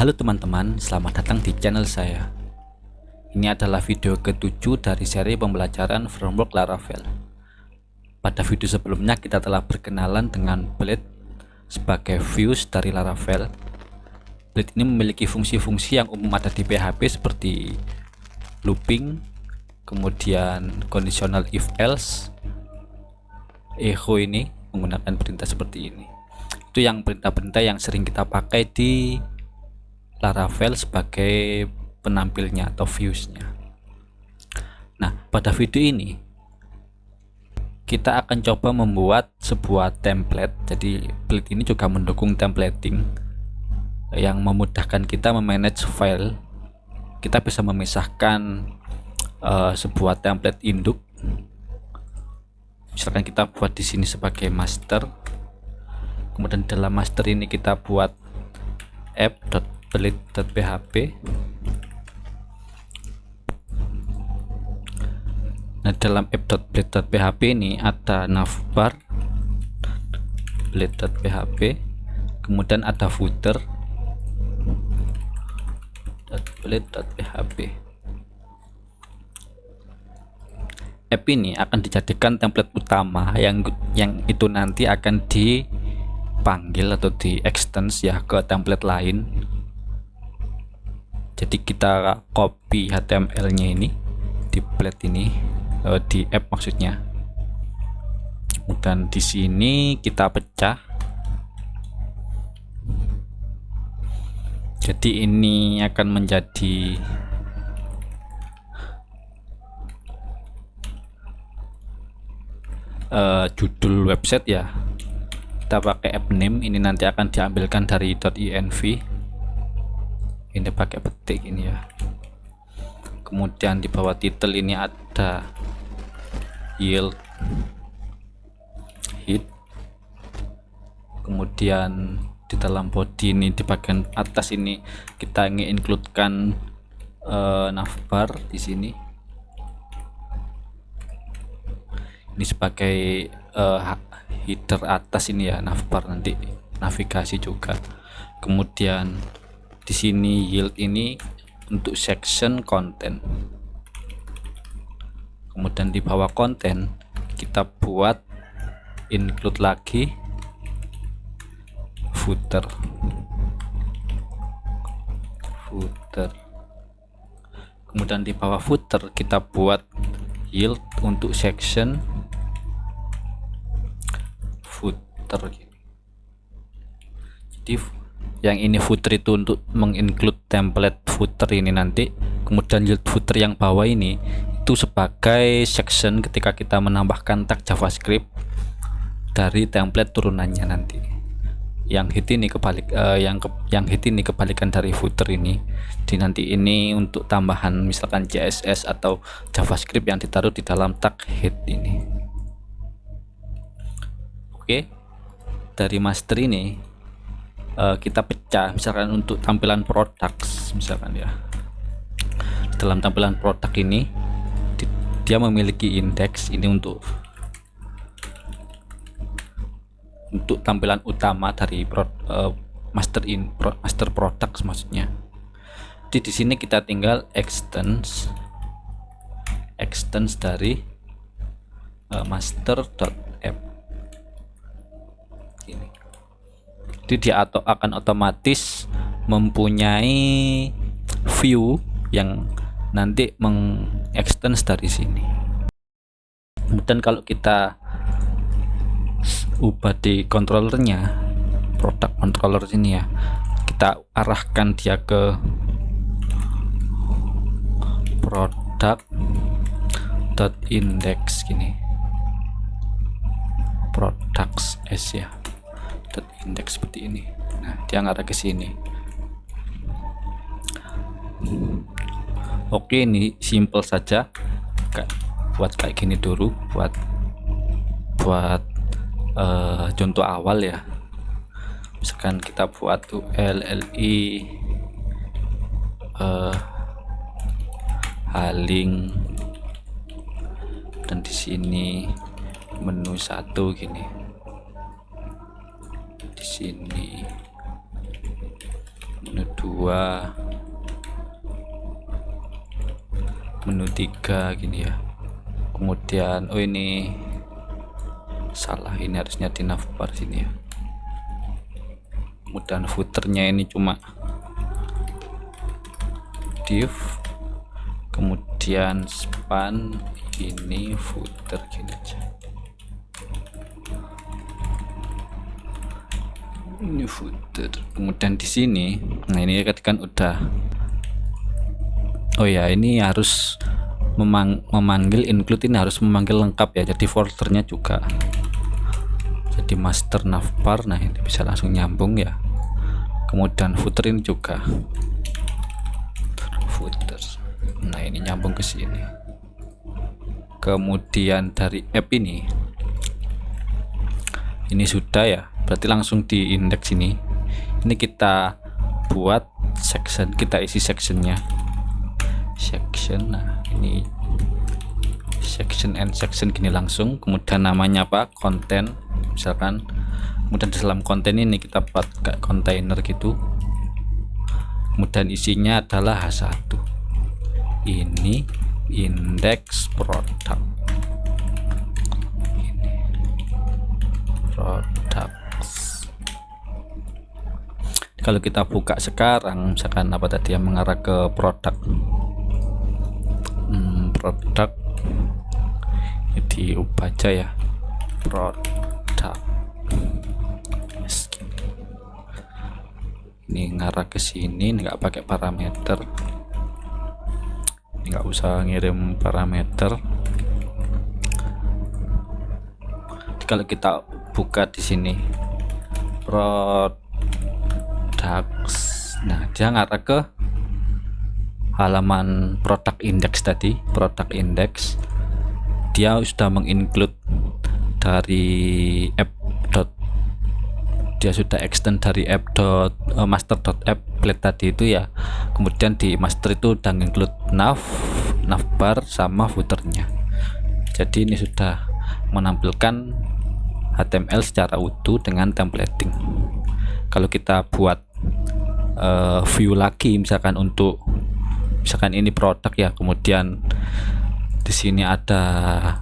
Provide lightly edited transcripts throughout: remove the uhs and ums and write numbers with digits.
Halo teman-teman, selamat datang di channel saya. Ini adalah video ke-7 dari seri pembelajaran framework Laravel. Pada video sebelumnya kita telah berkenalan dengan Blade sebagai views dari Laravel. Blade ini memiliki fungsi-fungsi yang umum ada di PHP seperti looping, kemudian conditional if else, echo ini menggunakan perintah seperti ini. Itu yang perintah-perintah yang sering kita pakai di Laravel sebagai penampilnya atau viewsnya. Nah, pada video ini kita akan coba membuat sebuah template. Jadi Blade ini juga mendukung templating yang memudahkan kita memanage file. Kita bisa memisahkan sebuah template induk. Misalkan kita buat di sini sebagai master. Kemudian dalam master ini kita buat app.blade.php. Nah, dalam app.blade.php ini ada navbar blade.php, kemudian ada footer blade.php. App ini akan dijadikan template utama yang itu nanti akan dipanggil atau di extend ya ke template lain. Jadi kita copy HTML nya ini di Blade ini, di app maksudnya. Dan di sini kita pecah. Jadi ini akan menjadi judul website ya. Kita pakai app name, ini nanti akan diambilkan dari .env. Ini pakai petik ini ya. Kemudian di bawah title ini ada yield hit. Kemudian di dalam body ini di bagian atas ini kita ingin includekan navbar di sini. Ini sebagai header atas ini ya, navbar, nanti navigasi juga. Kemudian di sini yield ini untuk section content. Kemudian di bawah konten kita buat include lagi footer. Kemudian di bawah footer kita buat yield untuk section footer. Jadi yang ini footer itu untuk menginclude template footer ini nanti. Kemudian yield footer yang bawah ini itu sebagai section ketika kita menambahkan tag JavaScript dari template turunannya nanti. Yang hit ini yang hit ini kebalikan dari footer ini. Jadi nanti ini untuk tambahan misalkan CSS atau JavaScript yang ditaruh di dalam tag hit ini. Oke. Dari master ini kita pecah, misalkan untuk tampilan products misalkan ya. Dalam tampilan produk ini dia memiliki indeks ini untuk tampilan utama dari master products maksudnya. Jadi di sini kita tinggal extends dari master.app ini. Jadi dia akan otomatis mempunyai view yang nanti mengextend dari sini. Kemudian kalau kita ubah di controllernya, product controller ini ya, kita arahkan dia ke product.index gini, products s ya, index seperti ini. Nah, dia ngarah ke sini. Oke, ini simple saja. Buat kayak gini dulu, buat contoh awal ya. Misalkan kita buat ULLI haling, dan di sini menu satu gini. Di sini menu 2, menu 3 gini ya. Kemudian oh ini salah, ini harusnya di navbar sini ya. Kemudian footernya ini cuma div, kemudian span, ini footer gini aja. Ini footer. Kemudian di sini, nah ini kan udah. Oh ya, ini harus memanggil include, ini harus memanggil lengkap ya. Jadi foldernya juga. Jadi master navbar, nah ini bisa langsung nyambung ya. Kemudian footer ini juga footer. Nah ini nyambung ke sini. Kemudian dari app ini sudah ya, berarti langsung di indeks ini. Ini kita buat section, kita isi sectionnya. Section, nah ini section and section gini langsung. Kemudian namanya apa? Konten misalkan. Kemudian di dalam konten ini kita buat kayak kontainer gitu. Kemudian isinya adalah H1. Ini indeks produk. Ini products. Kalau kita buka sekarang, misalkan apa tadi yang mengarah ke produk. Produk diubah aja ya, produk. Ini ngarah ke sini, nggak pakai parameter, nggak usah ngirim parameter. Kalau kita buka di sini products, nah dia ngarah ke halaman produk index tadi. Produk index dia sudah menginclude dari app. Dia sudah extend dari master.app tadi itu ya. Kemudian di master itu udah include navbar sama footernya. Jadi ini sudah menampilkan HTML secara utuh dengan templating. Kalau kita buat view lagi, misalkan untuk misalkan ini produk ya, kemudian di sini ada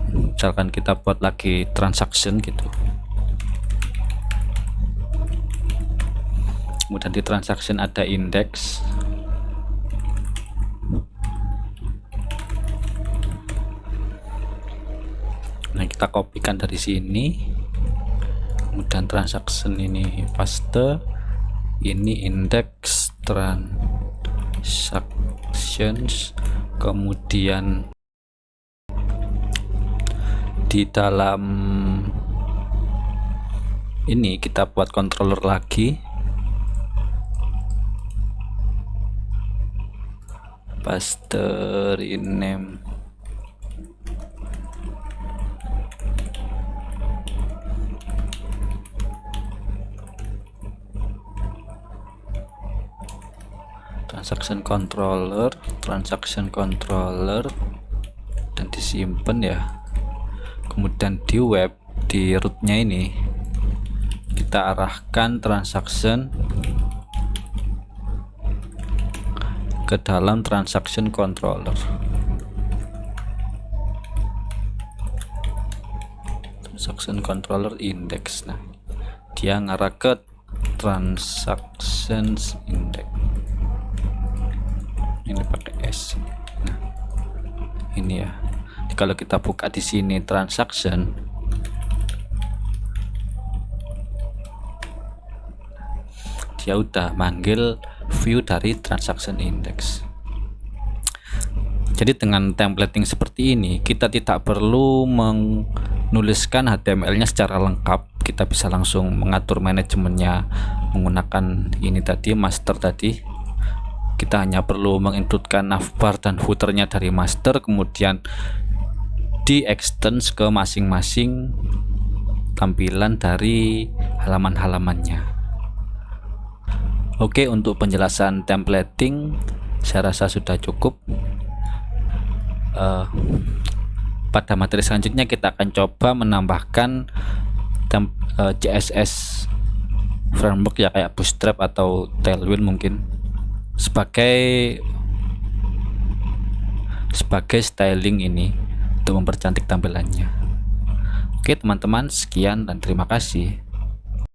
misalkan kita buat lagi transaction gitu. Kemudian di transaction ada index. Nah kita kopikan dari sini. Kemudian transaction ini paste. Ini index transactions. Kemudian di dalam ini kita buat controller lagi. Paste rename. transaction controller dan disimpan ya. Kemudian di web, di rootnya ini kita arahkan transaction ke dalam transaction controller. Transaction controller index. Nah dia ngarah ke transactions index. Ini pakai S. Nah ini ya. Kalau kita buka di sini transaction, dia udah manggil view dari transaction index. Jadi dengan templating seperti ini kita tidak perlu menuliskan HTML-nya secara lengkap. Kita bisa langsung mengatur manajemennya menggunakan ini tadi, master tadi. Kita hanya perlu menginputkan navbar dan footernya dari master, kemudian di extend ke masing-masing tampilan dari halaman-halamannya. Oke, untuk penjelasan templating saya rasa sudah cukup. Pada materi selanjutnya kita akan coba menambahkan CSS framework ya, kayak Bootstrap atau Tailwind mungkin, sebagai styling ini untuk mempercantik tampilannya. Oke teman-teman, sekian dan terima kasih.